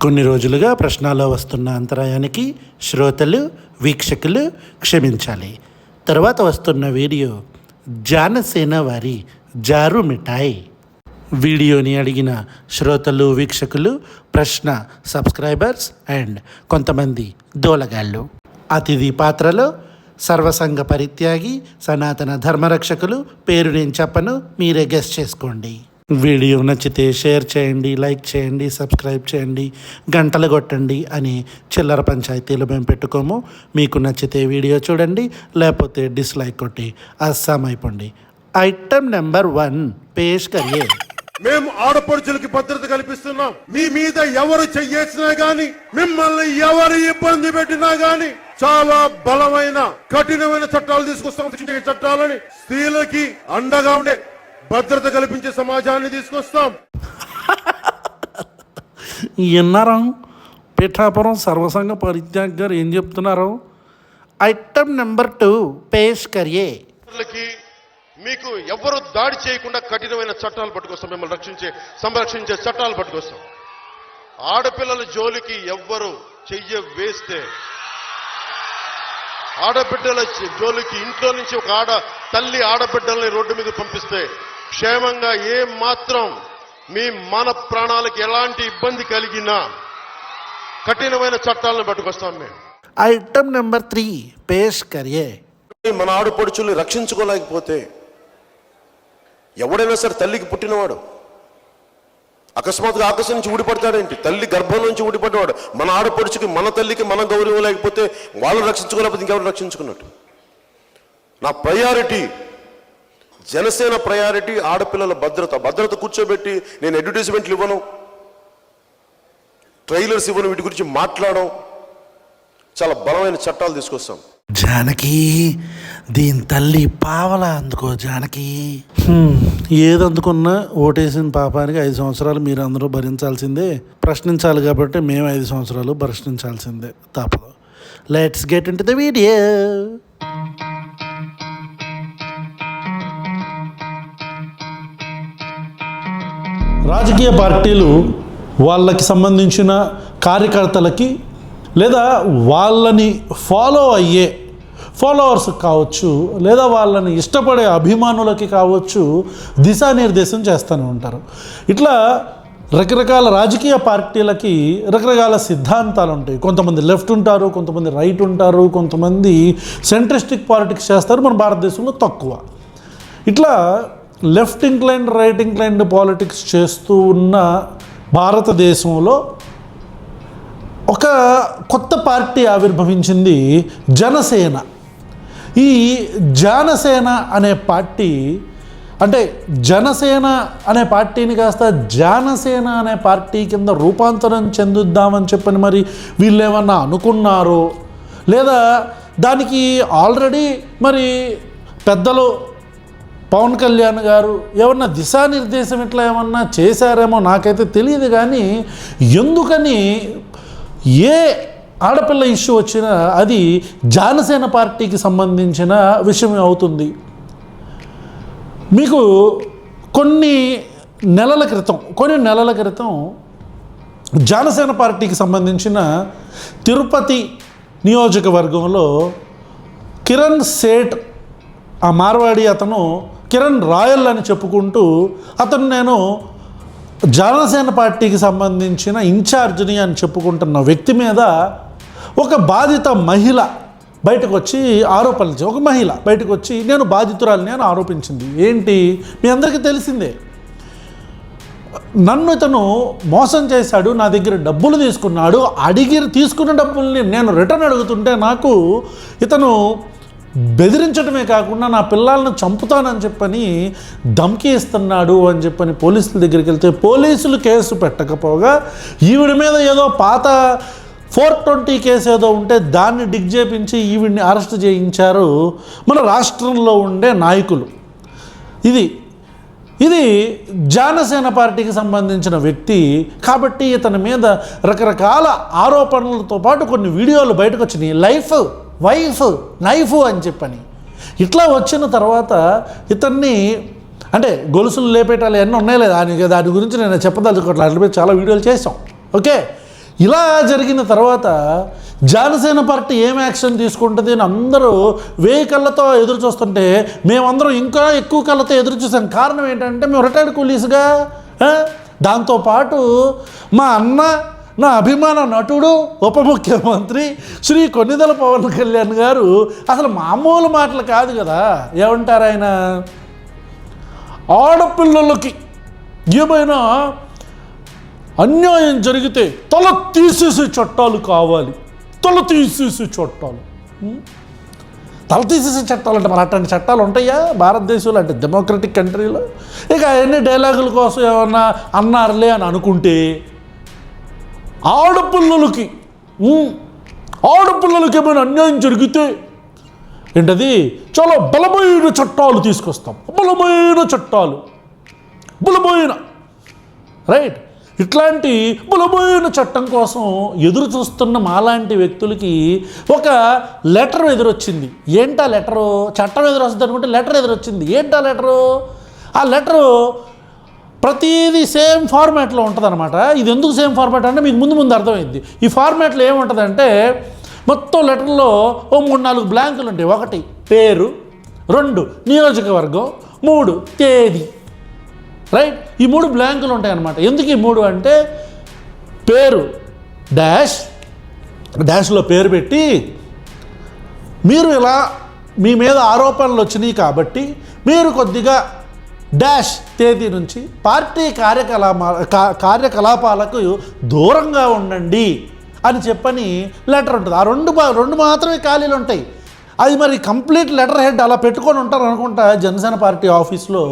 కొన్ని రోజులుగా ప్రశ్నలో వస్తున్న అంతరాయానికి శ్రోతలు వీక్షకులు క్షమించాలి. తర్వాత వస్తున్న వీడియో జానసేన వారి జారు మిఠాయి. వీడియోని అడిగిన శ్రోతలు వీక్షకులు ప్రశ్న సబ్స్క్రైబర్స్ అండ్ కొంతమంది దోలగాళ్ళు. అతిథి పాత్రలో సర్వసంగ పరిత్యాగి సనాతన ధర్మరక్షకులు. పేరు నేను చెప్పను, మీరే గెస్ చేసుకోండి. వీడియో నచ్చితే షేర్ చేయండి, లైక్ చేయండి, సబ్స్క్రైబ్ చేయండి, గంటలు కొట్టండి అని చిల్లర పంచాయతీలు మేము పెట్టుకోము. మీకు నచ్చితే వీడియో చూడండి, లేకపోతే డిస్లైక్ కొట్టి అస్సాం అయిపోండి. Item number 1 పేష్ కరియే. మేము ఆడపడుచులకి భద్రత కల్పిస్తున్నాం. మీ మీద ఎవరు చెయ్యేసినా గాని, మిమ్మల్ని ఎవరు ఇబ్బంది పెట్టినా గాని చాలా బలమైన కఠినమైన చట్టాలు తీసుకొస్తాం. చట్టాలని స్త్రీలకి అండగా ఉండే భద్రత కల్పించే సమాజాన్ని తీసుకొస్తాం. విన్నారా? పిఠాపురం సర్వసంగ పరిత్యాగ్ గారు ఏం చెప్తున్నారు? Item number 2 పేష్ కరియే. మీకు ఎవరు దాడి చేయకుండా కఠినమైన చట్టాలు పట్టుకొస్తాం. మిమ్మల్ని సంరక్షించే చట్టాలు పట్టుకొస్తాం. ఆడపిల్లల జోలికి ఎవ్వరు చెయ్య వేస్తే, ఆడబిడ్డల జోలికి ఇంట్లో నుంచి ఒక తల్లి ఆడబిడ్డల్ని రోడ్డు మీద పంపిస్తే క్షేమంగా మాత్రం మన ప్రాణాలకు ఎలాంటి ఇబ్బంది కలిగినా కఠినమైన చట్టాలను పట్టుకొస్తాం మేము. Item number 3 పేష్ కరియే. మన ఆడపడుచుల్ని రక్షించుకోలేకపోతే, ఎవడైనా సరే తల్లికి పుట్టినవాడు అకస్మాత్తుగా ఆకాశం నుంచి ఊడిపడతాడేంటి? తల్లి గర్భం నుంచి ఊడిపడ్డవాడు. మన ఆడపడుచుకి, మన తల్లికి మన గౌరవం లేకపోతే వాళ్ళు రక్షించుకోలేకపోతే ఇంకెవరు రక్షించుకున్నట్టు? నా ప్రయారిటీ, జనసేన ప్రయారిటీ ఆడపిల్లల భద్రత కూర్చోబెట్టి నేను అడ్వర్టైజ్మెంట్లు ఇవ్వను, ట్రైలర్స్ ఇవ్వను, వీటి గురించి మాట్లాడడం. చాలా బలమైన చట్టాలు తీసుకొస్తాం. జానకి, దీని తల్లి పావలా అందుకో జానకి. ఏదందుకున్నా ఓటేసిన పాపానికి 5 సంవత్సరాలు మీరు అందరూ భరించాల్సిందే. ప్రశ్నించాలి కాబట్టి మేము 5 సంవత్సరాలు ప్రశ్నించాల్సిందే, తప్పదు. Let's get into the video. రాజకీయ పార్టీలు వాళ్ళకి సంబంధించిన కార్యకర్తలకి లేదా వాళ్ళని ఫాలో అయ్యే ఫాలోవర్స్ కావచ్చు, లేదా వాళ్ళని ఇష్టపడే అభిమానులకి కావచ్చు, దిశానిర్దేశం చేస్తూనే ఉంటారు. ఇట్లా రకరకాల రాజకీయ పార్టీలకి రకరకాల సిద్ధాంతాలు ఉంటాయి. కొంతమంది లెఫ్ట్ ఉంటారు, కొంతమంది రైట్ ఉంటారు, కొంతమంది సెంట్రిస్టిక్ పాలిటిక్స్ చేస్తారు. మన భారతదేశంలో తక్కువ. ఇట్లా left inclined, right inclined politics చేస్తూ ఉన్న భారతదేశంలో ఒక కొత్త పార్టీ ఆవిర్భవించింది, జనసేన. ఈ జనసేన అనే పార్టీ, అంటే జనసేన అనే పార్టీని కాస్త జానసేన అనే పార్టీ కింద రూపాంతరం చెందుద్దామని చెప్పని మరి వీళ్ళు ఏమన్నా అనుకున్నారో, లేదా దానికి ఆల్రెడీ మరి పెద్దలు పవన్ కళ్యాణ్ గారు ఏమన్నా దిశానిర్దేశం ఇట్లా ఏమన్నా చేశారేమో నాకైతే తెలియదు. కానీ ఎందుకని ఏ ఆడపిల్ల ఇష్యూ వచ్చినా అది జనసేన పార్టీకి సంబంధించిన విషయం అవుతుంది. మీకు కొన్ని నెలల క్రితం జనసేన పార్టీకి సంబంధించిన తిరుపతి నియోజకవర్గంలో కిరణ్ సేఠ్, ఆ మార్వాడి అతను కిరణ్ రాయల్ అని చెప్పుకుంటూ, అతను నేను జనసేన పార్టీకి సంబంధించిన ఇన్ఛార్జిని అని చెప్పుకుంటున్న వ్యక్తి మీద ఒక బాధిత మహిళ బయటకు వచ్చి ఆరోపణలు, ఒక మహిళ బయటకు వచ్చి నేను బాధితురాలిని అని ఆరోపించింది. ఏంటి మీ అందరికీ తెలిసిందే, నన్ను ఇతను మోసం చేశాడు, నా దగ్గర డబ్బులు తీసుకున్నాడు, తీసుకున్న డబ్బుల్ని నేను రిటర్న్ అడుగుతుంటే నాకు ఇతను బెదిరించడమే కాకుండా నా పిల్లలను చంపుతానని చెప్పని ధమ్కీ ఇస్తున్నాడు అని చెప్పని పోలీసుల దగ్గరికి వెళ్తే పోలీసులు కేసు పెట్టకపోగా ఈవిడ మీద ఏదో పాత 420 కేసు ఏదో ఉంటే దాన్ని డిగ్ చేయించి ఈవిడ్ని అరెస్ట్ చేయించారు మన రాష్ట్రంలో ఉండే నాయకులు. ఇది జనసేన పార్టీకి సంబంధించిన వ్యక్తి కాబట్టి ఇతని మీద రకరకాల ఆరోపణలతో పాటు కొన్ని వీడియోలు బయటకు వచ్చినాయి. వైఫ్ అని చెప్పని. ఇట్లా వచ్చిన తర్వాత ఇతన్ని అంటే గొలుసులు లేపేటాలు ఎన్నో ఉన్నాయి లేదా దాని గురించి నేను చెప్పదలుచుకోవట్లేదు. అట్లా చాలా వీడియోలు చేసాం. ఓకే, ఇలా జరిగిన తర్వాత జనసేన పార్టీ ఏం యాక్షన్ తీసుకుంటుంది అని అందరూ 1000 కళ్ళతో ఎదురు చూస్తుంటే మేమందరం ఇంకా ఎక్కువ కళ్ళతో ఎదురు చూసాం. కారణం ఏంటంటే మేము రిటైర్డ్ కూలీస్గా. దాంతోపాటు మా అన్న, నా అభిమాన నటుడు, ఉప ముఖ్యమంత్రి శ్రీ కొన్నిదెల పవన్ కళ్యాణ్ గారు అసలు మామూలు మాటలు కాదు కదా. ఏమంటారు ఆయన, ఆడపిల్లలకి ఏమైనా అన్యాయం జరిగితే తల తీసేసే చట్టాలు కావాలి, తల తీసేసే చట్టాలు. తల తీసేసే చట్టాలు అంటే మరి అట్లాంటి చట్టాలు ఉంటాయా భారతదేశంలో, అంటే డెమోక్రటిక్ కంట్రీలో? ఇక అవన్నీ డైలాగుల కోసం ఏమన్నా అన్నారులే అని అనుకుంటే, ఆడపిల్లలకి ఏమైనా అన్యాయం జరిగితే ఏంటది చాలా బలమైన చట్టాలు తీసుకొస్తాం, బలమైన చట్టాలు, బలమైన రైట్. ఇట్లాంటి బలమైన చట్టం కోసం ఎదురు చూస్తున్న మాలాంటి వ్యక్తులకి ఒక లెటర్ ఎదురొచ్చింది. ఏంటా లెటరు? చట్టం ఎదురొస్తుంది అనుకుంటే లెటర్ ఎదురొచ్చింది. ఏంటా లెటరు? ఆ లెటరు ప్రతిదీ సేమ్ ఫార్మాట్లో ఉంటుంది అనమాట. ఇది ఎందుకు సేమ్ ఫార్మాట్ అంటే మీకు ముందు అర్థమైంది. ఈ ఫార్మాట్లో ఏముంటుందంటే మొత్తం లెటర్లో 3-4 బ్లాంకులు ఉంటాయి. 1 పేరు, 2 నియోజకవర్గం, 3 తేదీ, రైట్. ఈ 3 బ్లాంకులు ఉంటాయి అన్నమాట. ఎందుకు ఈ 3 అంటే పేరు డాష్లో పేరు పెట్టి, మీరు ఇలా మీ మీద ఆరోపణలు వచ్చినాయి కాబట్టి మీరు కొద్దిగా డాష్ తేదీ నుంచి పార్టీ కార్యకలాపాలకు దూరంగా ఉండండి అని చెప్పని లెటర్ ఉంటుంది. ఆ రెండు మాత్రమే ఖాళీలు ఉంటాయి. అది మరి కంప్లీట్ లెటర్ హెడ్ అలా పెట్టుకొని ఉంటారు అనుకుంటా జనసేన పార్టీ ఆఫీస్లో.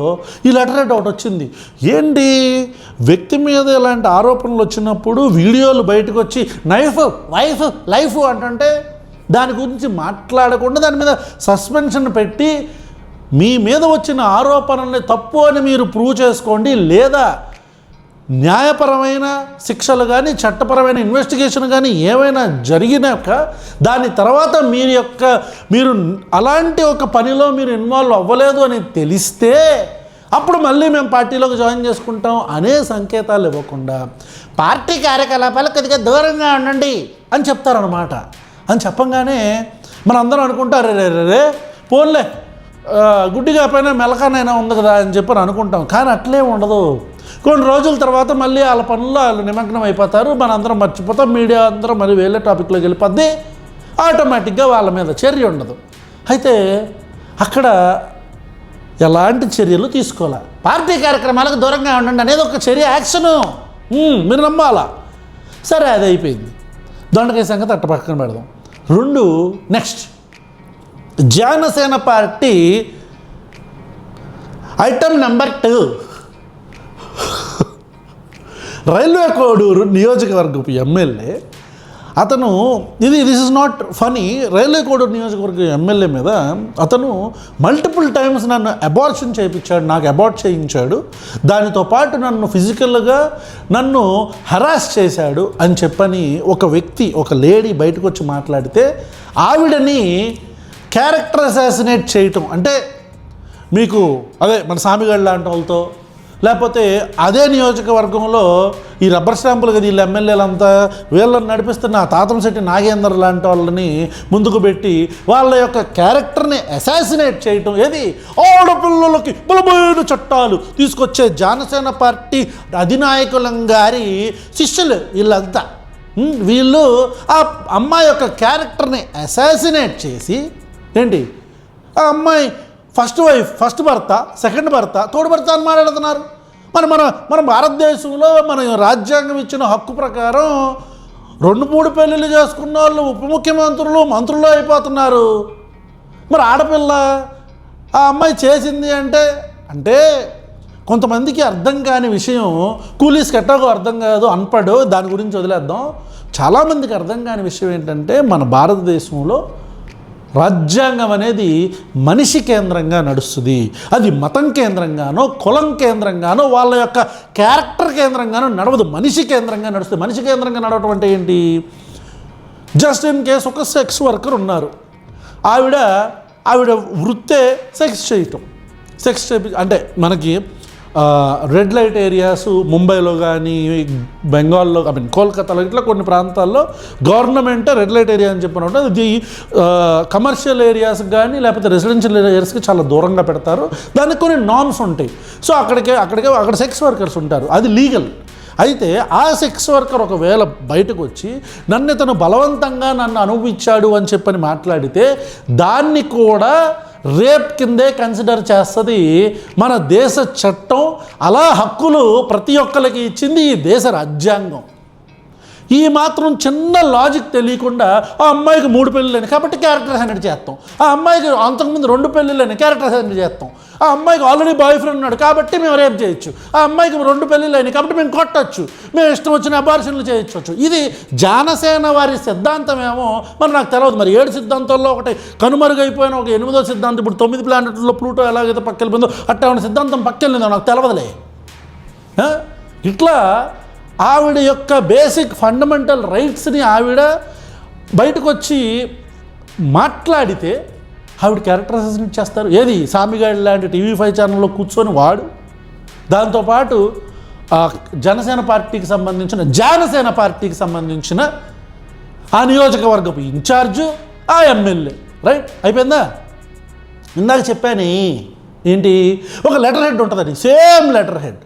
ఈ లెటర్ హెడ్ ఒకటి వచ్చింది. ఏంటి, వ్యక్తి మీద ఇలాంటి ఆరోపణలు వచ్చినప్పుడు వీడియోలు బయటకు వచ్చి లైఫ్ అంటుంటే దాని గురించి మాట్లాడకుండా దాని మీద సస్పెన్షన్ పెట్టి మీ మీద వచ్చిన ఆరోపణల్ని తప్పు అని మీరు ప్రూవ్ చేసుకోండి, లేదా న్యాయపరమైన శిక్షలు కానీ చట్టపరమైన ఇన్వెస్టిగేషన్ కానీ ఏమైనా జరిగినాక దాని తర్వాత మీరు అలాంటి ఒక పనిలో మీరు ఇన్వాల్వ్ అవ్వలేదు అని తెలిస్తే అప్పుడు మళ్ళీ మేము పార్టీలోకి జాయిన్ చేసుకుంటాం అనే సంకేతాలు ఇవ్వకుండా పార్టీ కార్యకలాపాలకు కొద్దిగా దూరంగా ఉండండి అని చెప్తారనమాట. అని చెప్పంగానే మనందరం అనుకుంటారు, రే పోన్లే గుడ్డిగా పైన మెలకానైనా ఉంది కదా అని చెప్పని అనుకుంటాం. కానీ అట్లే ఉండదు. కొన్ని రోజుల తర్వాత మళ్ళీ వాళ్ళ పనుల్లో వాళ్ళు నిమగ్నం అయిపోతారు, మనందరం మర్చిపోతాం, మీడియా అందరం మరి వేరే టాపిక్లోకి వెళ్ళిపోద్ది, ఆటోమేటిక్గా వాళ్ళ మీద చర్య ఉండదు. అయితే అక్కడ ఎలాంటి చర్యలు తీసుకోవాలి, పార్టీ కార్యక్రమాలకు దూరంగా ఉండండి అనేది ఒక చర్య, యాక్షను, మీరు నమ్మాలా. సరే అది అయిపోయింది. దొండకాయ సంగతి అట్ట పక్కన పెడదాం. 2 next Janasena party item number 2 railway Koduru నియోజకవర్గపు ఎమ్మెల్యే అతను, this is not funny, railway Koduru నియోజకవర్గ ఎమ్మెల్యే మీద అతను మల్టిపుల్ టైమ్స్ నన్ను అబార్షన్ చేయించాడు, నాకు అబార్ట్ చేయించాడు, దానితో పాటు నన్ను ఫిజికల్గా నన్ను హరాస్ చేశాడు అని చెప్పని ఒక వ్యక్తి, ఒక లేడీ బయటకు వచ్చి మాట్లాడితే ఆవిడని క్యారెక్టర్ అసాసినేట్ చేయటం అంటే మీకు అదే మన సామిగళ్ళ లాంటి వాళ్ళతో, లేకపోతే అదే నియోజకవర్గంలో ఈ రబ్బర్ స్టాంపులు కదా వీళ్ళ ఎమ్మెల్యేలంతా, వీళ్ళని నడిపిస్తున్న తాతంశెట్టి నాగేందర్ లాంటి వాళ్ళని ముందుకు పెట్టి వాళ్ళ యొక్క క్యారెక్టర్ని అసాసినేట్ చేయటం, ఏది ఆడపిల్లలకి బలమైన చట్టాలు తీసుకొచ్చే జనసేన పార్టీ అధినాయకులం గారి శిష్యులు వీళ్ళంతా. వీళ్ళు ఆ అమ్మాయి యొక్క క్యారెక్టర్ని అసాసినేట్ చేసి ఏంటి, ఆ అమ్మాయి ఫస్ట్ వైఫ్, ఫస్ట్ భర్త, సెకండ్ భర్త, థర్డ్ భర్త అని మాట్లాడుతున్నారు. మన భారతదేశంలో మన రాజ్యాంగం ఇచ్చిన హక్కు ప్రకారం 2-3 పెళ్ళిళ్ళు చేసుకున్న వాళ్ళు ఉప ముఖ్యమంత్రులు, మంత్రులు అయిపోతున్నారు. మరి ఆడపిల్ల ఆ అమ్మాయి చేసింది అంటే కొంతమందికి అర్థం కాని విషయం, కూలీస్కి ఎట్టాగో అర్థం కాదు, అన్పడ్, దాని గురించి వదిలేద్దాం. చాలామందికి అర్థం కాని విషయం ఏంటంటే మన భారతదేశంలో రాజ్యాంగం అనేది మనిషి కేంద్రంగా నడుస్తుంది. అది మతం కేంద్రంగానో కులం కేంద్రంగానో వాళ్ళ యొక్క క్యారెక్టర్ కేంద్రంగానో నడవదు, మనిషి కేంద్రంగా నడుస్తుంది. మనిషి కేంద్రంగా నడవటం అంటే ఏంటి, జస్ట్ ఇన్ కేస్ ఒక సెక్స్ వర్కర్ ఉన్నారు, ఆవిడ వృత్తే సెక్స్ చేయటం, అంటే మనకి రెడ్ లైట్ ఏరియాస్ ముంబైలో కానీ బెంగాల్లో కోల్కతాలో ఇట్లా కొన్ని ప్రాంతాల్లో గవర్నమెంట్ రెడ్ లైట్ ఏరియా అని చెప్పినప్పుడు ఇది కమర్షియల్ ఏరియాస్కి కానీ లేకపోతే రెసిడెన్షియల్ ఏరియాస్కి చాలా దూరంగా పెడతారు. దానికి కొన్ని నార్మ్స్ ఉంటాయి. సో అక్కడ సెక్స్ వర్కర్స్ ఉంటారు, అది లీగల్. అయితే ఆ సెక్స్ వర్కర్ ఒకవేళ బయటకు వచ్చి నన్ను ఇతను బలవంతంగా నన్ను అనుభవించాడు అని చెప్పని మాట్లాడితే దాన్ని కూడా రేప్ కిందే కన్సిడర్ చేస్తుంది మన దేశ చట్టం. అలా హక్కులు ప్రతి ఒక్కరికి ఇచ్చింది ఈ దేశ రాజ్యాంగం. ఈ మాత్రం చిన్న లాజిక్ తెలియకుండా ఆ అమ్మాయికి 3 పెళ్ళిళ్ళని కాబట్టి క్యారెక్టర్ అసైన్ చేస్తాం, ఆ అమ్మాయికి అంతకుముందు 2 పెళ్ళిళ్ళని క్యారెక్టర్ అసైన్ చేస్తాం, ఆ అమ్మాయికి ఆల్రెడీ బాయ్ ఫ్రెండ్ ఉన్నాడు కాబట్టి మేము రేప్ చేయొచ్చు, ఆ అమ్మాయికి 2 పెళ్ళిళ్ళని కాబట్టి మేము కొట్టచ్చు, మేము ఇష్టం వచ్చిన అబార్షన్లు చేయొచ్చు. ఇది జనసేన వారి సిద్ధాంతం ఏమో మరి నాకు తెలియదు. మరి 7 సిద్ధాంతాల్లో ఒకటి కనుమరుగైపోయిన ఒక 8వ సిద్ధాంతం, ఇప్పుడు 9 ప్లానెట్లో ప్లూటో ఎలాగైతే పక్కెళ్ళిపోయిందో అట్టా ఉన్న సిద్ధాంతం పక్కెళ్ళిందో నాకు తెలియదులే. ఇట్లా ఆవిడ యొక్క బేసిక్ ఫండమెంటల్ రైట్స్ని ఆవిడ బయటకు వచ్చి మాట్లాడితే ఆవిడ క్యారెక్టర్ అసెసినేట్ చేస్తారు. ఏది సామిగాడి లాంటి TV5 ఛానల్లో కూర్చొని వాడు, దాంతోపాటు జనసేన పార్టీకి సంబంధించిన ఆ నియోజకవర్గపు ఇన్ఛార్జు, ఆ ఎమ్మెల్యే. రైట్, అయిపోయిందా? ఇందాక చెప్పాను ఏంటి, ఒక లెటర్ హెడ్ ఉంటుందండి, సేమ్ లెటర్ హెడ్.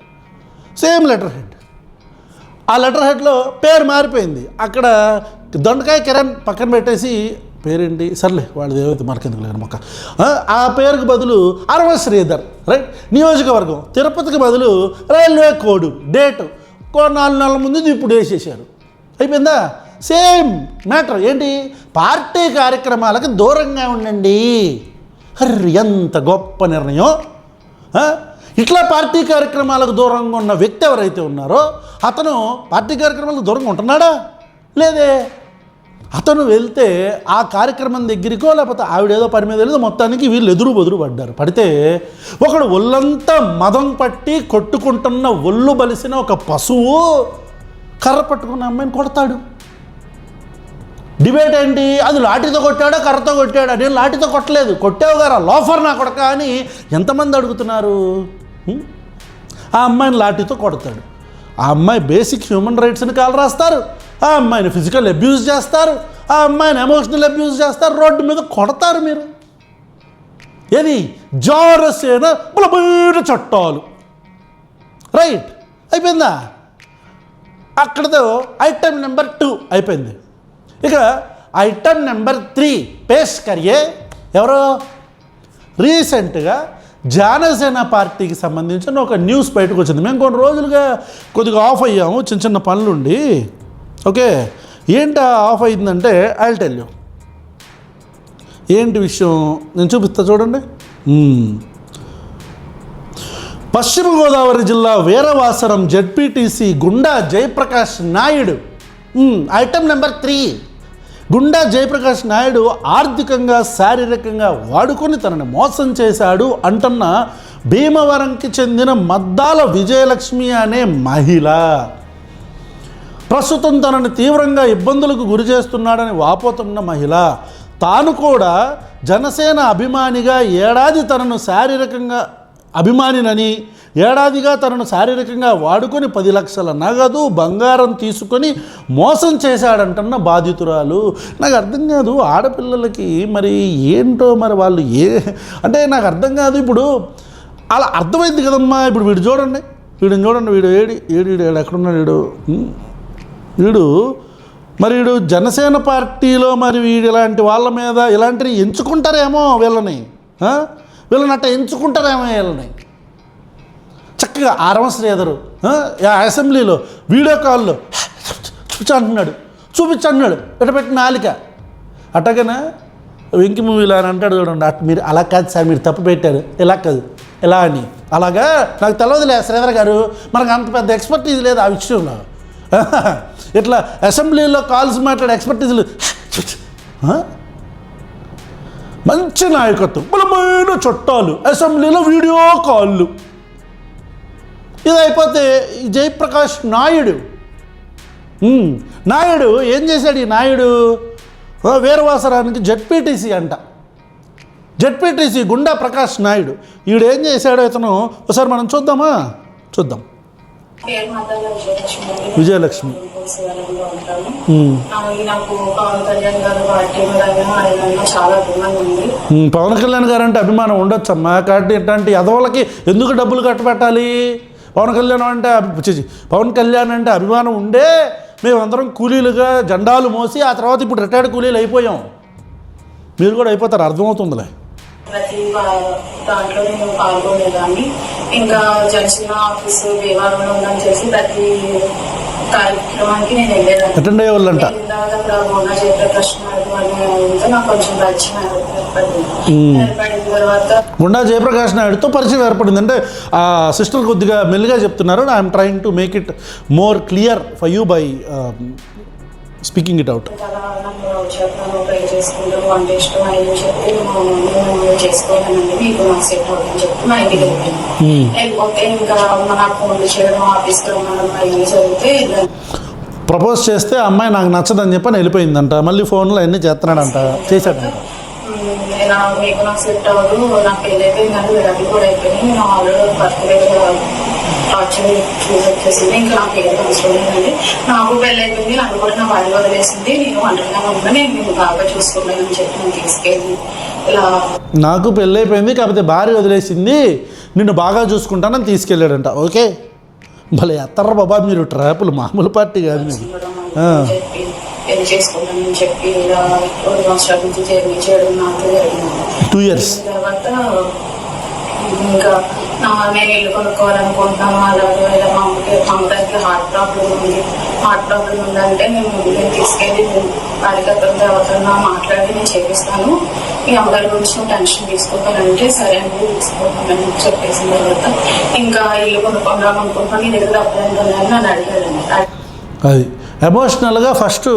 ఆ లెటర్ హెడ్లో పేరు మారిపోయింది. అక్కడ దొండకాయ కిరణ్ పక్కన పెట్టేసి పేరేంటి సర్లే వాళ్ళది ఏదైతే మనకెందుకు లేని మొక్క, ఆ పేరుకు బదులు అరవ శ్రీధర్. రైట్, నియోజకవర్గం తిరుపతికి బదులు రైల్వే కోడ్, డేటు 4 నెలల ముందు ఇప్పుడు వేసేసారు. అయిపోయిందా? Same matter. ఏంటి, పార్టీ కార్యక్రమాలకు దూరంగా ఉండండి. ఎంత గొప్ప నిర్ణయం. ఇట్లా పార్టీ కార్యక్రమాలకు దూరంగా ఉన్న వ్యక్తి ఎవరైతే ఉన్నారో అతను పార్టీ కార్యక్రమాలకు దూరంగా ఉంటున్నాడా? లేదే. అతను వెళ్తే ఆ కార్యక్రమం దగ్గరికో లేకపోతే ఆవిడేదో పని మీద వెళ్ళేదో మొత్తానికి వీళ్ళు ఎదురు బదురు పడ్డారు. పడితే ఒకడు ఒళ్ళంతా మదం పట్టి కొట్టుకుంటున్న ఒళ్ళు బలిసిన ఒక పశువు కర్ర పట్టుకున్న అమ్మాయిని కొడతాడు. డిబేట్ ఏంటి, అది లాఠీతో కొట్టాడా కర్రతో కొట్టాడా? నేను లాఠీతో కొట్టలేదు, కొట్టావు గారా లోఫర్ నా కొడక అని ఎంతమంది అడుగుతున్నారు. ఆ అమ్మాయిని లాఠీతో కొడతాడు. ఆ అమ్మాయి బేసిక్ హ్యూమన్ రైట్స్ని కాలు రాస్తారు, ఆ అమ్మాయిని ఫిజికల్ అబ్యూజ్ చేస్తారు, ఆ అమ్మాయిని ఎమోషనల్ అబ్యూజ్ చేస్తారు, రోడ్డు మీద కొడతారు. మీరు ఏది జనసేన బలమైన చట్టాలు. రైట్, అయిపోయిందా? అక్కడతో ఐటమ్ నెంబర్ 2 అయిపోయింది. ఇక ఐటమ్ నెంబర్ 3 పేష్ కరియే. ఎవరో రీసెంట్గా జనసేన పార్టీకి సంబంధించిన ఒక న్యూస్ బయటకు వచ్చింది. మేము కొన్ని రోజులుగా కొద్దిగా ఆఫ్ అయ్యాము, చిన్న పనులుండి. ఓకే, ఏంటి ఆఫ్ అయిందంటే ఐల్ టెల్ యూ ఏంటి విషయం, నేను చూపిస్తా చూడండి. పశ్చిమ గోదావరి జిల్లా వీరవాసరం జెడ్పీటీసీ గుండా జయప్రకాష్ నాయుడు. ఐటమ్ నెంబర్ 3, గుండా జయప్రకాష్ నాయుడు ఆర్థికంగా శారీరకంగా వాడుకొని తనని మోసం చేశాడు అంటున్న భీమవరంకి చెందిన మద్దాల విజయలక్ష్మి అనే మహిళ. ప్రస్తుతం తనని తీవ్రంగా ఇబ్బందులకు గురి చేస్తున్నాడని వాపోతున్న మహిళ తాను కూడా జనసేన అభిమానిగా ఏడాది తనను శారీరకంగా అభిమానినని ఏడాదిగా తనను శారీరకంగా వాడుకొని 10 లక్షల నగదు బంగారం తీసుకొని మోసం చేశాడంటున్న బాధితురాలు. నాకు అర్థం కాదు, ఆడపిల్లలకి మరి ఏంటో మరి వాళ్ళు అంటే నాకు అర్థం కాదు. ఇప్పుడు అలా అర్థమైంది కదమ్మా. ఇప్పుడు వీడిని చూడండి, వీడు ఎక్కడున్నాడు వీడు మరి వీడు జనసేన పార్టీలో మరి వీడు ఇలాంటి వాళ్ళ మీద ఇలాంటివి ఎంచుకుంటారేమో, వీళ్ళని అట్ట ఎంచుకుంటారేమో వీళ్ళని. చక్కగా ఆరవ శ్రీధరు అసెంబ్లీలో వీడియో కాల్లో చూపించంటున్నాడు ఎట్ట పెట్టి నాలిక. అట్టగానే వెంకి మూవీలో అని అంటాడు చూడండి, మీరు అలా కాదు సార్, మీరు తప్పు పెట్టారు, ఇలా కాదు ఇలా అని. అలాగా నాకు తెలియదులే శ్రీధర్ గారు, మనకు అంత పెద్ద ఎక్స్పర్టీజ్ లేదు ఆ విషయంలో. ఇట్లా అసెంబ్లీలో కాల్స్ మాట్లాడే ఎక్స్పర్టీజ్ లేదు. మంచి నాయకత్వం, బలమైన చట్టాలు, అసెంబ్లీలో వీడియో కాళ్ళు. ఇది అయిపోతే జయప్రకాష్ నాయుడు ఏం చేశాడు? ఈ నాయుడు వీరవాసరానికి జెడ్పీటీసీ అంట, జెడ్పీటీసీ గుండా ప్రకాష్ నాయుడు. ఈవిడ ఏం చేశాడో ఇతను ఒకసారి మనం చూద్దామా. చూద్దాం. పేరు మాత్రం విజయలక్ష్మి. విజయలక్ష్మి. శివాలయంలో ఉంటాను. నాకు పవన్ కళ్యాణ్ గారు పార్టీ ఆయన చాలా అభిమానం ఉంది. పవన్ కళ్యాణ్ గారు అంటే అభిమానం ఉండొచ్చమ్మా, కాబట్టి ఇట్లాంటి ఎదవలకి ఎందుకు డబ్బులు కట్టబెట్టాలి? పవన్ కళ్యాణ్ అంటే అభిమానం ఉండే మేమందరం కూలీలుగా జెండాలు మోసి ఆ తర్వాత ఇప్పుడు రిటైర్డ్ కూలీలు అయిపోయాం. మీరు కూడా అయిపోతారు, అర్థమవుతుందిలే. ప్రతి దాంట్లో నేను పాల్గొనేదాన్ని. ఇంకా జనసేన ఆఫీసు వివాదంలో ఉందని చెప్పి ప్రతి కార్యక్రమానికి నేను వెళ్ళేదాన్ని. అటెండ్ అయ్యేవాళ్ళంట. మొన్న జయప్రకాష్ నాయుడు అని నాకు కొంచెం పరిచయం ఏర్పడిన తర్వాత గుండా జయప్రకాష్ నాయుడుతో పరిచయం ఏర్పడింది. అంటే ఆ సిస్టర్ కొద్దిగా మెల్లిగా చెప్తున్నారు. I'm trying to make it more clear for you by speaking it out. Try చేసుకుంటాను, వంట ఇష్టం అని చెప్పి నేను చేసుకోవాలండి, మీకు నాకు సెట్ అవుతుందని చెప్పి మా ఇంటికి వెళ్ళిపోతే ఇంకా నాకు ఫోన్లు చేయడం, ఆఫీస్లో ఉండడం అవన్నీ జరిగితే ప్రపోజ్ చేస్తే అమ్మాయి నాకు నచ్చదని చెప్పని వెళ్ళిపోయిందంట. మళ్ళీ ఫోన్లో అన్నీ చేస్తున్నాడంట, చేశాడంట. మీకు నాకు సెట్ అవ్వదు, నాకు పెళ్ళి అయిపోయిందంటే విడాకులు కూడా అయిపోయింది, నేను ఆల్రెడీ బర్త్డే టార్చర్ వచ్చేసింది, ఇంకా నాకు ఏదో అవసరం లేదండి, నాకు పెళ్ళి అయిపోయింది, నన్ను కూడా నా భార్య వదిలేసింది, నేను ఒంటరిగా ఉన్నా, నేను మీకు బాగా చూసుకోలేదని చెప్పి నేను తీసుకెళ్ళి ఇలా నాకు పెళ్ళి అయిపోయింది కాకపోతే భార్య వదిలేసింది, నిన్ను బాగా చూసుకుంటానని తీసుకెళ్ళాడంట. ఓకే, భలే ఎత్తర్ర బాబా మీరు, ట్రాపులు మామూలు పార్టీ కాదు మీరు. చెప్పి పెళ్లి చేసుకుంటానని చెప్పి ఇలా 2 సంవత్సరాల నుంచి జర్నీ చేయడం నాకు జరిగింది. 2 years తర్వాత ఇంకా నేను ఇల్లు కొనుక్కోవాలనుకుంటున్నాను. అలాగే ఇలా మా అమ్మకి హార్ట్ ప్రాబ్లం ఉందంటే నేను తీసుకెళ్ళి కార్యకర్తలతో ఎవరికన్నా మాట్లాడి నేను చేపిస్తాను, మీ అమ్మగారి గురించి నువ్వు టెన్షన్ తీసుకోవాలంటే సరే అని తీసుకోవాలని చెప్పేసిన తర్వాత ఇంకా ఇల్లు కొనుక్కుందాం అనుకుంటున్నాను, నీ దగ్గర డబ్బులు ఎంత ఉన్నాయని నన్ను అడిగాడండి. అది ఎమోషనల్గా ఫస్ట్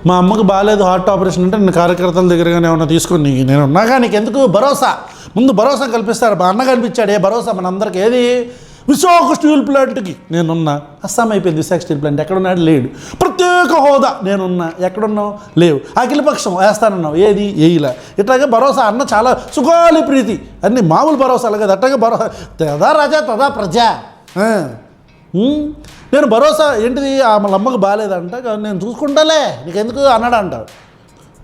మా అమ్మకు బాగాలేదు హార్ట్ ఆపరేషన్ అంటే నేను కార్యకర్తల దగ్గరగానే ఏమన్నా తీసుకుని నేను ఉన్నాగా నీకు ఎందుకు భరోసా, ముందు భరోసా కల్పిస్తారు. మా అన్న కనిపించాడు, ఏ భరోసా మనందరికీ, ఏది విశాఖ స్టీల్ ప్లాంట్కి నేనున్నా. అస్సాం అయిపోయింది విశాఖ స్టీల్ ప్లాంట్, ఎక్కడున్నాడు లేడు. ప్రత్యేక హోదా నేనున్నా, ఎక్కడున్నావు లేవు. అఖిలపక్షం వేస్తానన్నావు, ఏది వేయలే. ఇట్లాగే భరోసా అన్న చాలా సుఖాలి ప్రీతి అన్ని మామూలు భరోసాలు కదా. అట్లాగే భరోసా తదా రాజా తదా ప్రజా. నేను భరోసా ఏంటిది, ఆమె అమ్మకు బాగాలేదంట, నేను చూసుకుంటాలే నీకెందుకు అన్నాడు అంటాడు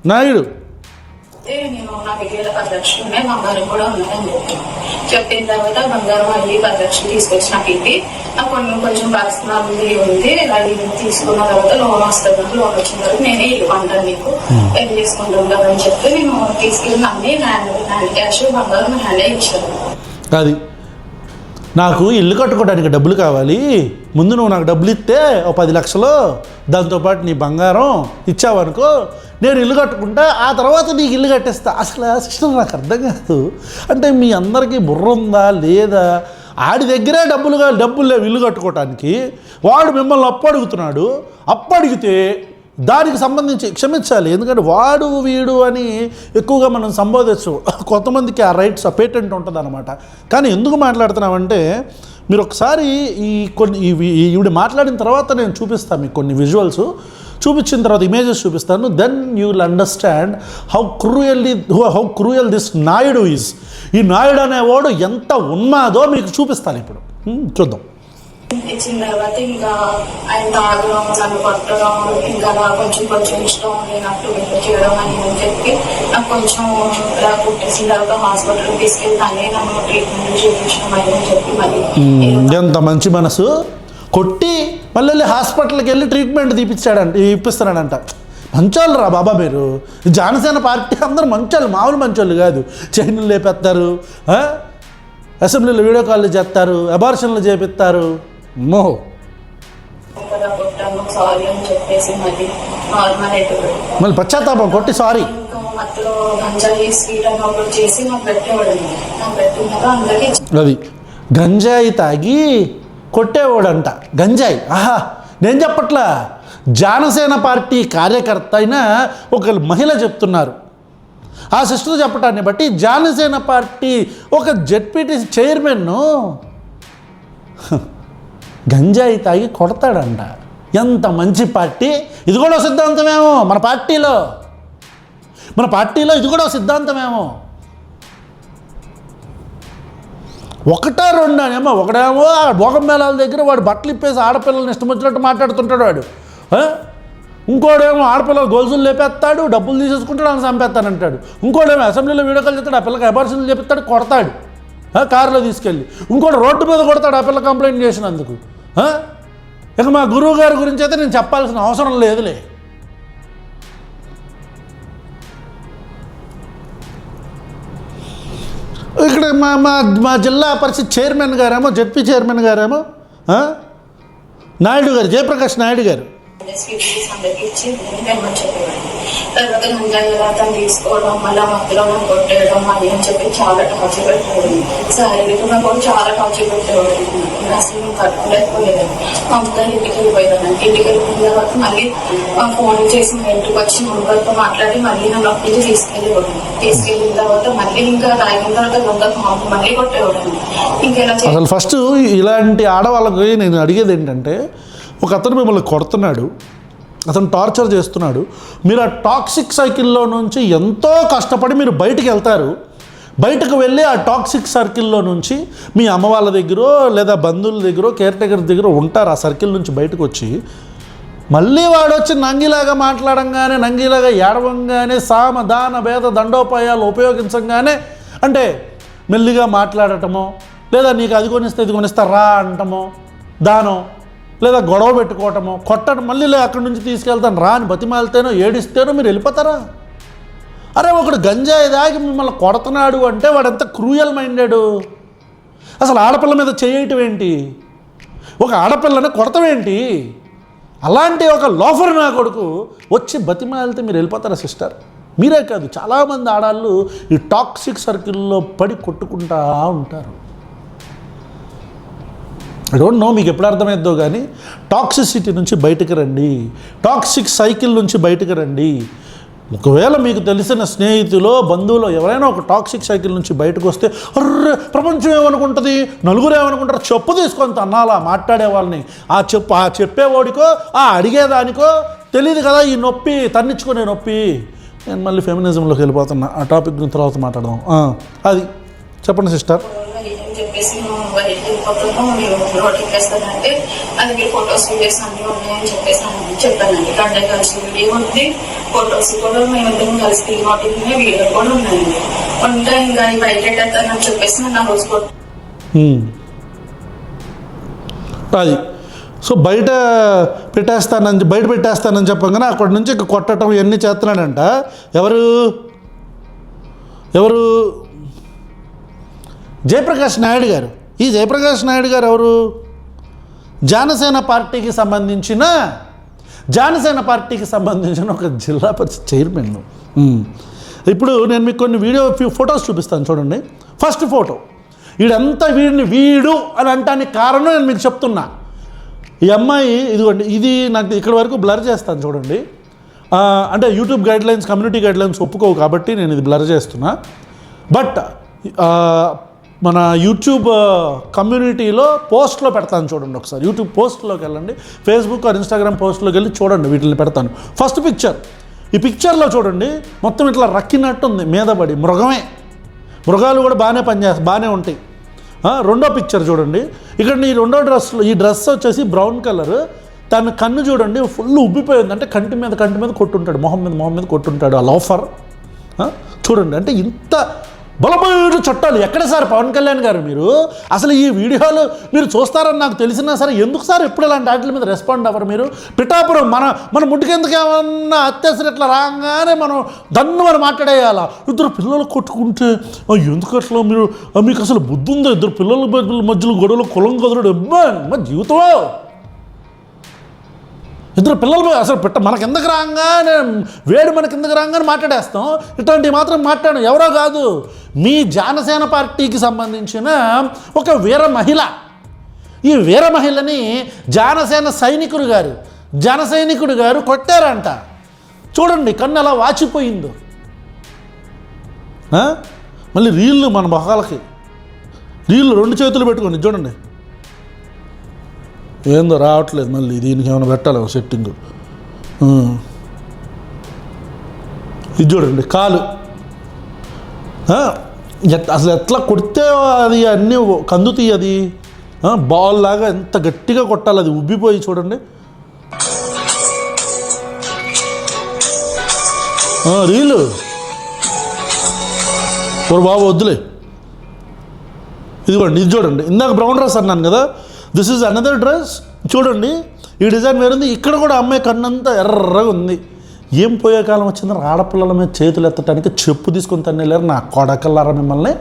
నాయుడు. నేను నా దగ్గర 10 లక్షలు ఉన్నాయి, బంగారం కూడా ఉన్నాయని చెప్పిన తర్వాత బంగారం అయ్యి 10 లక్షలు తీసుకొచ్చి నాకు ఇప్పి నాకు కొంచెం పర్సనల్ ఉంది, అది తీసుకున్న తర్వాత లోన్ వస్తుంది, లోన్ వచ్చిన తర్వాత నేనే ఇల్లు కొంటాను, నీకు పెళ్లి చేసుకుంటాం కదా అని చెప్తే నేను తీసుకెళ్ళి అన్ని హ్యాండ్ క్యాష్ బంగారం హ్యాండే ఇచ్చాను. అది నాకు ఇల్లు కట్టుకోవడానికి డబ్బులు కావాలి, ముందు నువ్వు నాకు డబ్బులు ఇస్తే 10 లక్షలు దాంతోపాటు నీ బంగారం ఇచ్చావనుకో, నేను ఇల్లు కట్టుకుంటా, ఆ తర్వాత నీకు ఇల్లు కట్టేస్తా. అసలు సిస్టర్ నాకు అర్థం కాదు. అంటే మీ అందరికీ బుర్ర ఉందా లేదా? ఆడి దగ్గరే డబ్బులు లేవు ఇల్లు కట్టుకోవటానికి, వాడు మిమ్మల్ని అప్పు అడుగుతున్నాడు. అప్పు అడిగితే దానికి సంబంధించి క్షమించాలి, ఎందుకంటే వాడు వీడు అని ఎక్కువగా మనం సంబోధించు. కొంతమందికి ఆ రైట్స్, ఆ పేటెంట్ ఉంటుంది అనమాట. కానీ ఎందుకు మాట్లాడుతున్నామంటే మీరు ఒకసారి ఈవిడ మాట్లాడిన తర్వాత నేను చూపిస్తాను మీకు కొన్ని విజువల్స్, చూపించిన తర్వాత ఇమేజెస్ చూపిస్తాను. Then you will understand how cruel this Naidu is. ఈ నాయుడు అనేవాడు ఎంత ఉన్మాదో మీకు చూపిస్తాను ఇప్పుడు, చూద్దాం. ఇచ్చిన తర్వాత ఇంకా ఆయన తాగడం, నన్ను పట్టడం, ఇంకా కొంచెం ఇష్టం లేనట్టు చేయడం అని చెప్పి నాకు కొంచెం ఇలా పుట్టేసిన తర్వాత హాస్పిటల్కి తీసుకెళ్తానే నన్ను ట్రీట్మెంట్ చేయించడం అని చెప్పి మరి ఎంత మంచి మనసు, కొట్టి మళ్ళీ హాస్పిటల్కి వెళ్ళి ట్రీట్మెంట్ ఇప్పిస్తున్నాడంట. మంచోళ్ళు రా బాబా మీరు. జనసేన పార్టీ అందరూ మంచోళ్ళు, మామూలు మంచోళ్ళు కాదు. చైన్లు లేపేస్తారు, అసెంబ్లీలో వీడియో కాల్ చేస్తారు, అబార్షన్లు చేపిస్తారు. సారీ అని చెప్పేసి మరి నార్మల్ అయిపోయాడు. మళ్ళీ పశ్చాత్తాపం కొట్టి సారీ. మధ్యలో గంజాయి స్వీట్ అని ఒకటి చేసి నాకు పెట్టేవాడు. నాకు పెట్టినాక అందరికీ అది గంజాయి తాగి కొట్టేవాడంట. గంజాయి, ఆహా నేను చెప్పట్లా, జనసేన పార్టీ కార్యకర్త అయిన ఒక మహిళ చెప్తున్నారు. ఆ సిస్టర్ చెప్పటాన్ని బట్టి జనసేన పార్టీ ఒక జెడ్పీటీసీ చైర్మన్ను గంజాయి తాగి కొడతాడంట. ఎంత మంచి పార్టీ! ఇది కూడా సిద్ధాంతమేమో మన పార్టీలో ఇది కూడా సిద్ధాంతమేమో. ఒకటా రెండా ఏమో, ఒకడేమో భోగం మేళాల దగ్గర వాడు బట్టలు ఇప్పేసి ఆడపిల్లల్ని ఇష్టం వచ్చినట్టు మాట్లాడుతుంటాడు వాడు. ఇంకోడేమో ఆడపిల్లలు గొలుసులు లేపేస్తాడు, డబ్బులు తీసేసుకుంటాడు, అని చంపేస్తానంటాడు. ఇంకోడేమో అసెంబ్లీలో వీడియో కాల్ చేస్తాడు, ఆ పిల్లకి అబార్షన్లు చెప్తాడు, కొడతాడు కారులో తీసుకెళ్ళి. ఇంకోటి రోడ్డు మీద కొడతాడు ఆ పిల్ల కంప్లైంట్ చేసినందుకు. ఇక మా గురువు గారి గురించి అయితే నేను చెప్పాల్సిన అవసరం లేదులే. ఇక్కడ మా జిల్లా పరిషత్ చైర్మన్ గారేమో, జడ్పీ చైర్మన్ గారేమో నాయుడు గారు, జయప్రకాష్ నాయుడు గారు అందరికి ఇచ్చి తెమ్మని చెప్పేవాడు. తర్వాత గంజాయి అతను తీసుకోవడం, మళ్ళీ మధ్యలో కొట్టేయడం అది అని చెప్పి చాలా టార్చర్ పెట్టేవాడు. శారీరకంగా కూడా చాలా టార్చర్ పెట్టేవాడు. అసలు నేను కట్టుకోలేకపోయేదాన్ని. మా అమ్మగారు ఇంటికి వెళ్ళిపోయేదాన్ని. ఇంటికి వెళ్ళిపోయిన తర్వాత మళ్ళీ ఫోన్ చేసి మా ఇంటికి వచ్చి మా అమ్మగారితో మాట్లాడి మళ్ళీ నన్ను అప్పటి నుంచి తీసుకెళ్ళేవాడు. తీసుకెళ్ళిన తర్వాత మళ్ళీ ఇంకా తాగిన తర్వాత దొంగకు మళ్ళీ కొట్టేవాడు. ఇంకెలా అసలు ఫస్ట్ ఇలాంటి ఆడవాళ్ళకి నేను అడిగేది ఏంటంటే, ఒక అతను మిమ్మల్ని కొడుతున్నాడు, అతను టార్చర్ చేస్తున్నాడు, మీరు ఆ టాక్సిక్ సైకిల్లో నుంచి ఎంతో కష్టపడి మీరు బయటికి వెళ్తారు. బయటకు వెళ్ళి ఆ టాక్సిక్ సర్కిల్లో నుంచి మీ అమ్మ వాళ్ళ దగ్గర లేదా బంధువుల దగ్గర కేర్ టేకర్ దగ్గర ఉంటారు. ఆ సర్కిల్ నుంచి బయటకు వచ్చి మళ్ళీ వాడు వచ్చి నంగిలాగా మాట్లాడంగానే, నంగిలాగా ఏడవంగానే, సామ దాన భేద దండోపాయాలు ఉపయోగించంగానే, అంటే మెల్లిగా మాట్లాడటమో, లేదా నీకు అది కొనిస్తే ఇది కొనిస్తా రా అంటమో, దానో, లేదా గొడవ పెట్టుకోవటమో, కొట్టడం, మళ్ళీ అక్కడి నుంచి తీసుకెళ్తాను రా అని బతిమాలితేనో ఏడిస్తేనో మీరు వెళ్ళిపోతారా? అరే ఒకడు గంజాయి దాగి మిమ్మల్ని కొడుతున్నాడు అంటే వాడు ఎంత క్రూయల్ మైండెడ్. అసలు ఆడపిల్ల మీద చేయటం ఏంటి, ఒక ఆడపిల్లని కొడతామేంటి? అలాంటి ఒక లోఫర్ నా కొడుకు వచ్చి బతిమాలితే మీరు వెళ్ళిపోతారా సిస్టర్? మీరే కాదు, చాలామంది ఆడాళ్ళు ఈ టాక్సిక్ సర్కిల్లో పడి కొట్టుకుంటూ ఉంటారు. ఐ డోంట్ నో మీకు ఎప్పుడు అర్థమైద్దో కానీ, టాక్సిసిటీ నుంచి బయటకు రండి, టాక్సిక్ సైకిల్ నుంచి బయటకు రండి. ఒకవేళ మీకు తెలిసిన స్నేహితులు, బంధువులు ఎవరైనా ఒక టాక్సిక్ సైకిల్ నుంచి బయటకు వస్తే, అర్రే ప్రపంచం ఏమనుకుంటుంది, నలుగురు ఏమనుకుంటారు, చెప్పు తీసుకొని తన్నాలా మాట్లాడే వాళ్ళని. ఆ చెప్పేవాడికో ఆ అడిగేదానికో తెలియదు కదా ఈ నొప్పి, తన్నించుకునే నొప్పి. నేను మళ్ళీ ఫెమినిజంలోకి వెళ్ళిపోతున్నా, ఆ టాపిక్ గురించి తర్వాత మాట్లాడదాం. అది చెప్పండి సిస్టర్. చెప్పేసి బయటకు వెళ్ళిపోతున్నాం, మేము రోడ్డు వేస్తానంటే అది మీరు ఫొటోస్ వీడియోస్ అన్నీ ఉన్నాయని చెప్పానండి. గంట కలిసి వీడియో ఉంది, ఫొటోస్ కూడా మేము ఇద్దరం కలిసి దిగినట్టుగానే వీడియో కూడా ఉన్నాయండి. ఉంటే ఇంకా బయట పెట్టేస్తానని చెప్పేసి నన్ను ఆ రోజు అది సో బయట పెట్టేస్తానని చెప్పగానే అక్కడి నుంచి కొట్టడం ఇవన్నీ చేస్తున్నాడంట. ఎవరు జయప్రకాష్ నాయుడు గారు. ఈ జయప్రకాష్ నాయుడు గారు ఎవరు? జనసేన పార్టీకి సంబంధించిన ఒక జిల్లా పరిషత్ చైర్మన్. ఇప్పుడు నేను మీకు కొన్ని ఫొటోస్ చూపిస్తాను చూడండి. ఫస్ట్ ఫోటో, వీడంతా వీడు అని అంటానికి కారణం నేను మీకు చెప్తున్నా. ఈ అమ్మాయి ఇదిగోండి, ఇది నాకు ఇక్కడ వరకు బ్లర్ చేస్తాను చూడండి. అంటే యూట్యూబ్ గైడ్లైన్స్, కమ్యూనిటీ గైడ్లైన్స్ ఒప్పుకోవు కాబట్టి నేను ఇది బ్లర్ చేస్తున్నా. బట్ మన యూట్యూబ్ కమ్యూనిటీలో పోస్ట్లో పెడతాను చూడండి ఒకసారి. యూట్యూబ్ పోస్ట్లోకి వెళ్ళండి, ఫేస్బుక్ ఆర్ ఇన్స్టాగ్రామ్ పోస్ట్లోకి వెళ్ళి చూడండి, వీటిని పెడతాను. ఫస్ట్ పిక్చర్, ఈ పిక్చర్లో చూడండి మొత్తం ఇట్లా రక్కినట్టుంది మీద పడి, మృగాలు కూడా బాగానే ఉంటాయి. రెండో పిక్చర్ చూడండి, ఇక్కడ ఈ రెండో ఈ డ్రెస్ వచ్చేసి బ్రౌన్ కలర్, తన కన్ను చూడండి ఫుల్ ఉబ్బిపోయింది, అంటే కంటి మీద కొట్టుంటాడు, మొహం మీద కొట్టుంటాడు ఆ లోఫర్. చూడండి, అంటే ఇంత బలమైన చట్టాలు ఎక్కడ సార్ పవన్ కళ్యాణ్ గారు? మీరు అసలు ఈ వీడియోలు మీరు చూస్తారని నాకు తెలిసినా సరే ఎందుకు సార్ ఎప్పుడు ఇలాంటి వాటి మీద రెస్పాండ్ అవ్వరు మీరు? పిఠాపురం మన ముట్టుకెందుకు ఏమన్నా అత్యాసరి ఇట్లా రాగానే మనం మాట్లాడేయాలా? ఇద్దరు పిల్లలు కొట్టుకుంటే ఎందుకు అట్లా మీకు అసలు బుద్ధి ఉందో? ఇద్దరు పిల్లల మధ్యలో గొడవలు కులం కుదరడు మా జీవితంలో. ఇద్దరు పిల్లలు అసలు మనకి ఎందుకు రాగానే మనకి రాగానే మాట్లాడేస్తాం. ఇట్లాంటివి మాత్రం మాట్లాడడం ఎవరో కాదు, మీ జనసేన పార్టీకి సంబంధించిన ఒక వీర మహిళ. ఈ వీర మహిళని జన సైనికుడు గారు కొట్టారంట. చూడండి కన్ను ఎలా వాచిపోయిందో. మళ్ళీ రీళ్ళు మన మొహాలకి రీళ్ళు 2 చేతులు పెట్టుకోండి చూడండి. ఏందో రావట్లేదు, మళ్ళీ దీనికి ఏమైనా పెట్టాలి సెట్టింగ్. ఇది చూడండి కాలు, అసలు ఎట్లా కొడితే అది అన్నీ కందుతాయి, అది బాల్ లాగా ఎంత గట్టిగా కొట్టాలి, అది ఉబ్బిపోయి చూడండి. రీలు బాబు వద్దులే. ఇదిగోండి, ఇది చూడండి, ఇందాక బ్రౌన్ డ్రెస్ అన్నాను కదా, దిస్ ఈజ్ అనదర్ డ్రెస్. చూడండి, ఈ డిజైన్ వేరుంది. ఇక్కడ కూడా అమ్మాయి కన్నంతా ఎర్రగా ఉంది. ఏం పోయే కాలం వచ్చిందో ఆడపిల్లల మీద చేతులు ఎత్తడానికి చెప్పు తీసుకొని తన్నేలేరు నా కొడకల్లారా మిమ్మల్ని.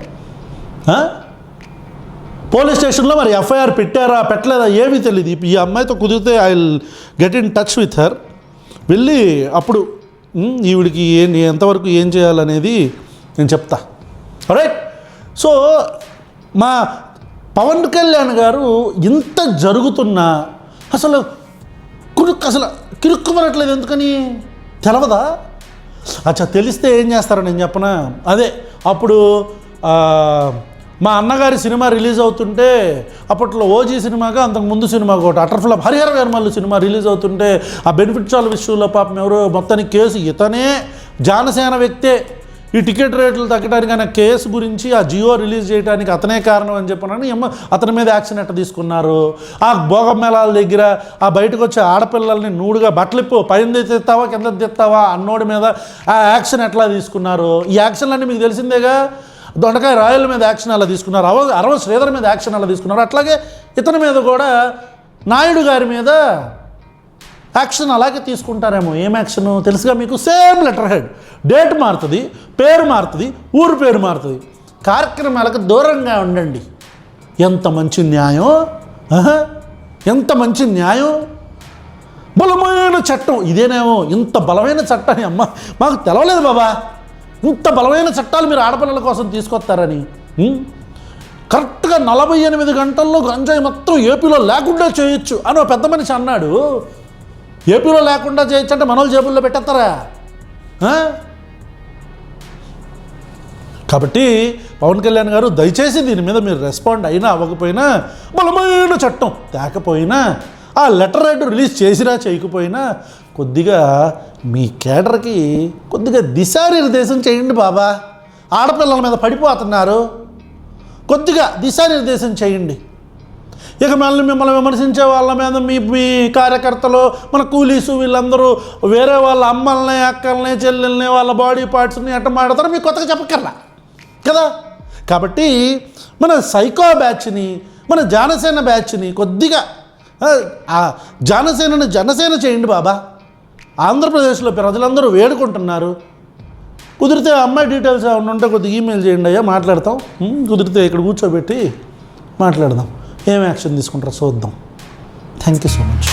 పోలీస్ స్టేషన్లో మరి ఎఫ్ఐఆర్ పెట్టారా పెట్టలేదా ఏమీ తెలియదు. ఈ అమ్మాయితో కుదిరితే I will get in touch with her. వెళ్ళి అప్పుడు ఈవిడికి ఎంతవరకు ఏం చేయాలనేది నేను చెప్తా. రైట్. సో మా పవన్ కళ్యాణ్ గారు ఇంత జరుగుతున్నా అసలు కిరుక్కుమనట్లేదు, ఎందుకని తెలవదా? అచ్చా, తెలిస్తే ఏం చేస్తారో నేను చెప్పనా. అదే అప్పుడు మా అన్నగారి సినిమా రిలీజ్ అవుతుంటే, అప్పట్లో ఓజీ సినిమాగా అంతకుముందు సినిమా ఒకటి utter flop Harihara Veeramallu cinema release అవుతుంటే ఆ బెనిఫిట్స్ విషయంలో పాపం ఎవరో మొత్తానికి కేసు, ఇతనే జానసేన వ్యక్తే ఈ టికెట్ రేట్లు తగ్గడానికి అనే కేసు గురించి ఆ జియో రిలీజ్ చేయడానికి అతనే కారణం అని చెప్పనని అతని మీద యాక్షన్ ఎట్లా తీసుకున్నారు. ఆ భోగం మేళాల దగ్గర ఆ బయటకు వచ్చే ఆడపిల్లల్ని నూడుగా బట్టలిప్పు పైన తెస్తావా కింద తెస్తావా అన్నోడి మీద ఆ యాక్షన్ ఎట్లా తీసుకున్నారు. ఈ యాక్షన్లన్నీ మీకు తెలిసిందేగా. దొండకాయ రాయల మీద యాక్షన్ అలా తీసుకున్నారు, అరవ శ్రీధర్ మీద యాక్షన్ అలా తీసుకున్నారు. అట్లాగే ఇతని మీద కూడా నాయుడు గారి మీద యాక్షన్ అలాగే తీసుకుంటారేమో. ఏం యాక్షన్ తెలుసుగా మీకు? సేమ్ లెటర్ హెడ్, డేట్ మారుతుంది, పేరు మారుతుంది, ఊరు పేరు మారుతుంది. కార్యక్రమాలకు దూరంగా ఉండండి. ఎంత మంచి న్యాయం, ఎంత మంచి న్యాయం. బలమైన చట్టం ఇదేనేమో. ఇంత బలమైన చట్టాన్ని అమ్మ మాకు తెలవలేదు బాబా. ఇంత బలమైన చట్టాలు మీరు ఆడపిల్లల కోసం తీసుకొస్తారని. కరెక్ట్గా 48 గంటల్లో గంజాయి మొత్తం ఏపీలో లేకుండా చేయొచ్చు అని ఒక పెద్ద మనిషి అన్నాడు. ఏపీలో లేకుండా చేయొచ్చు అంటే మనోళ్ళ జేబుల్లో పెట్టేస్తారా? కాబట్టి పవన్ కళ్యాణ్ గారు దయచేసి దీని మీద మీరు రెస్పాండ్ అయినా అవ్వకపోయినా, బలమైన చట్టం తేకపోయినా, ఆ లెటర్ రైట్ రిలీజ్ చేసినా చేయకపోయినా కొద్దిగా మీ కేడర్కి కొద్దిగా దిశానిర్దేశం చేయండి బాబా. ఆడపిల్లల మీద పడిపోతున్నారు, కొద్దిగా దిశానిర్దేశం చేయండి. ఇక మిమ్మల్ని విమర్శించే వాళ్ళ మీద మీ కార్యకర్తలు, మన కూలీసు వీళ్ళందరూ వేరే వాళ్ళ అమ్మల్ని అక్కల్ని చెల్లెల్ని వాళ్ళ బాడీ పార్ట్స్ని ఎట్ట మాడతారో మీకు కొత్తగా చెప్పక్కర్లా కదా. కాబట్టి మన సైకో బ్యాచ్ని, మన జనసేన బ్యాచ్ని కొద్దిగా జనసేన చేయండి బాబా. ఆంధ్రప్రదేశ్లో ప్రజలందరూ వేడుకుంటున్నారు. కుదిరితే అమ్మాయి డీటెయిల్స్ ఏమన్నా ఉంటే కొద్దిగా ఈమెయిల్ చేయండి అయ్యా, మాట్లాడతాం. కుదిరితే ఇక్కడ కూర్చోబెట్టి మాట్లాడదాం. ఏం యాక్షన్ తీసుకుంటారో చూద్దాం. Thank you so much.